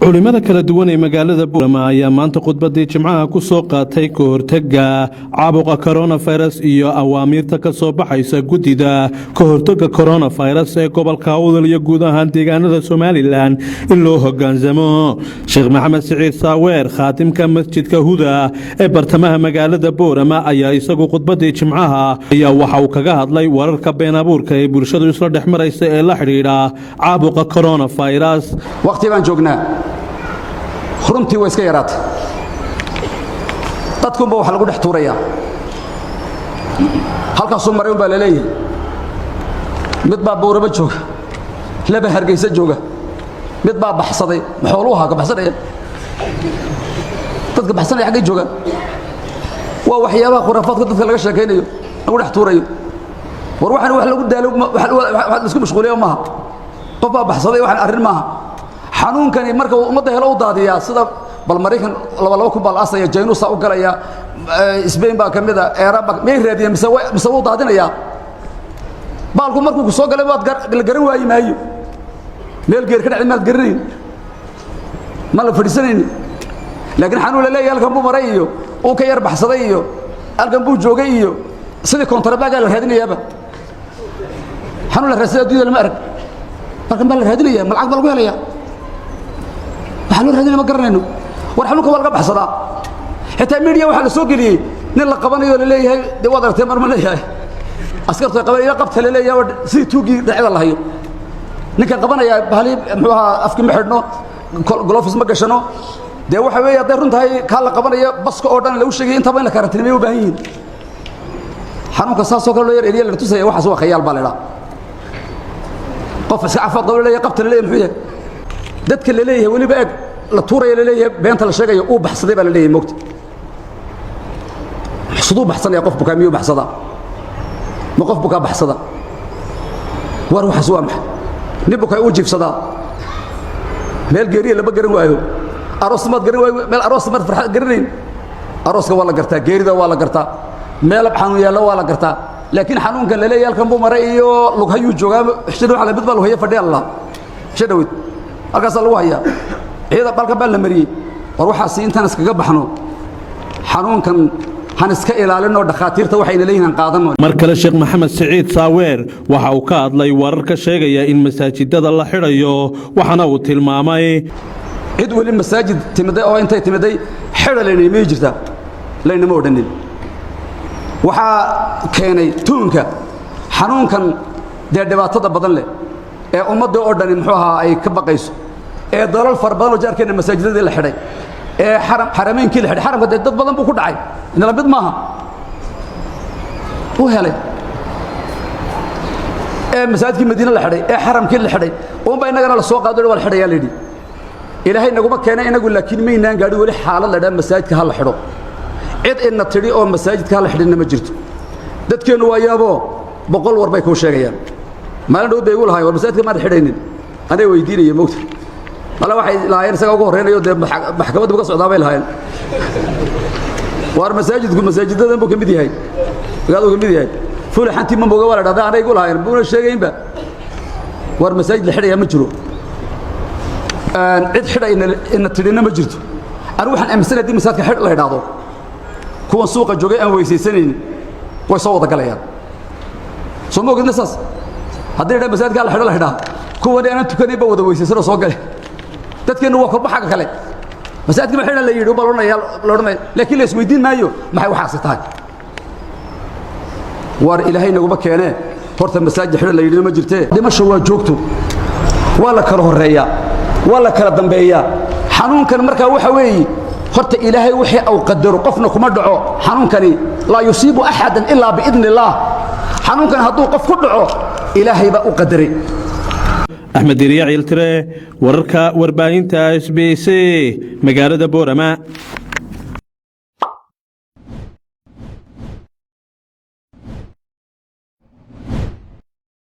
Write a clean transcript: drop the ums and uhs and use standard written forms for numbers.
culimada kala duwan ee magaalada Boorama ayaa maanta khudbadii Jimcaha ku soo qaatay ka hortagga caabuqa coronavirus iyo awaamiirta ka soo baxaysa gudida ka hortagga coronavirus ee gobolka Awdal iyo guud ahaan deegaanada Somaliland in loo hoggaansamo. Sheekh Maxamed Siciid Saaweer khaatimka masjidka Huda ee bartamaha magaalada Boorama ayaa isagu khudbadii Jimcaha ayaa waxa uu kaga hadlay wararka been abuurka ee bulshadu isla dhexmaraysa ee la xiriira caabuqa coronavirus. waqti baan joognaa runtii way iska yaraatay dadkunba waxa lagu dhex tuurayaa halkaasuu maray baa la leeyahay mid baa Boorama jooga laba Hargeysa jooga mid baa baxsaday xooluhu ka baxsanaya dadka baxsanaya xagee jooga waa waxyaabaha khuraafaadka dadka laga sheekaynayo lagu dhex tuurayo war waxaan wax lagu daalo wax isku mashquuliyo maaha qof baa baxsaday waxaan arrin maaha xanuunkani marka ummadda helo u daadiyaa sida bal Mareykan laba ku bal asaya Jaynuusa u galaya Spain baa kamida Arab may raadiya mise uu daadinaya baalku markuu soo galay waad garan waayay maayo meel geer ka dhacay maad garanayn ma la fadhiisanayn laakiin xanuun la leeyahay halkan buu maray iyo uu ka yar baxsaday iyo halkan buu joogay iyo sidii kontrabaaga la raadinayaaba xanuun la raasay adduunka lama arag halkan baa la raadinaya malcag baa lagu helayaa waxa loo raadinaya ma garanayno war xanuunka waa laga baxsadaa xitaa media waxa la soo geliyay nin la qabanayo la leeyahay wad artay mar ma leeyahay askartu qabanaya qabta la leeyahay si tuugi dhacda la hayo ninka qabanaya bahali muxuu ahaa afki ma xidhno gloves ma gashano de waxa weeye haday runtahay ka la qabanaya baska oo dhan lagu sheegay inta ba in la karantiinay u baahan yihiin xanuunka saasoo kale loo yar eriya la tusaya waxa soo khayaal baa leeyahay qof iska afad qabo leeyahay qabta la leeyahay muxuu yahay dadka la leeyahay waliba eeg la tuuray la leeyahay beenta la sheegayo uu baxsaday baa la leeyahay moogta sidoo baxsanaya qof bukaamiyo baxsada ma qof buka baxsada war waxa soo maxay nibuka uu jifsada meel geeriye laba garan waayo aroos ma garan waayo meel aroos ma farxad garanayn arooska waa la gartaa geerida waa la gartaa meel xanuun yaalo waa la gartaa laakiin xanuunkan la leeyahay halkan buu maray iyo lug hayuu joogaa xishadu waxa la mid baa lug haya fadhiya Allah shadawid halkaas lagu hayaa ciida balka baa la mariyay war waxa si intaan iskaga baxno xanuunkan han iska ilaalino dhaqaatiirta waxayna leeyihiin qaadano mar kale Sheekh Maxamed Siciid Saaweer waxa uu ka hadlay wararka sheegaya in masaajidada la xirayo waxana uu tilmaamay cid wali masaajid timaday oo intay timaday xiraleynay ma jirta leynama odhanin waxa keenay tuunka xanuunkan dhibaatada badan leh ee ummadda oo dhan muxuu ahaa ay ka baqayso ee dalal far badan oo jaarkeena masaajidada la xiray ee xarameenkii la xiray xaramka dad badan buu ku dhacay in la mid maaha uu helay ee masaajidkii Madiina la xiray ee xaramkii la xiray oo ba inagana la soo qaaday wal xirayaa leedii ilaahay naguma keenay inagu laakiin meynaan gaadhi wali xaalad la dhaa masaajidka hal xiro cid inna tiri oo masaajidka hal xidhina ma jirto dadkeenu waa yaabo boqol war bay ku sheegayaan maalin dhow bay ugu lahaayeen war masaajidka ma xidhaynin anay weydiinayay moogta wala waxay lahaayeen isaga ugu horeynayo de maxkamadda ka socdaa bay lahaayeen war masaajidada buu ka mid yahay gaad uu ka mid yahay fuulaxantii ma mooga wala dhadaa anay ugu lahaayeen buu sheegayinba war masaajid la xidhaya ma jiro cid xidhayna in tirina ma jirto anigu waxaan aaminsanay masaajidka xidh la yiraahdo kuwa suuqa joogay aan weysaysanin way soo wada galayaan soo moogidna saas haddii dhan masaajidka la xidho la xidhaa kuwa aan tukanay ba wada weysaysan soo galay dadkeenu waa korba xaga kale masaajidka ma xidhan la yiri balonaya loodhamay laakiin la isweydiin maayo maxay waxaas tahay war ilaahay naguma keenee horta masaajid xidhan la yiri ma jirtee dhimasho waa joogto waa la kala horeeyaa waa la kala dambeeyaa xanuunkan marka waxa weeye horta ilaahay wixii uu qadaro qofna kuma dhaco xanuunkani la yusiibu ahadan illa bi idnillah xanuunkan hadduu qof ku dhaco ilaahay baa u qadaray Ahmed Diriya Ciltire wararka warbaahinta SBC magaalada Boorama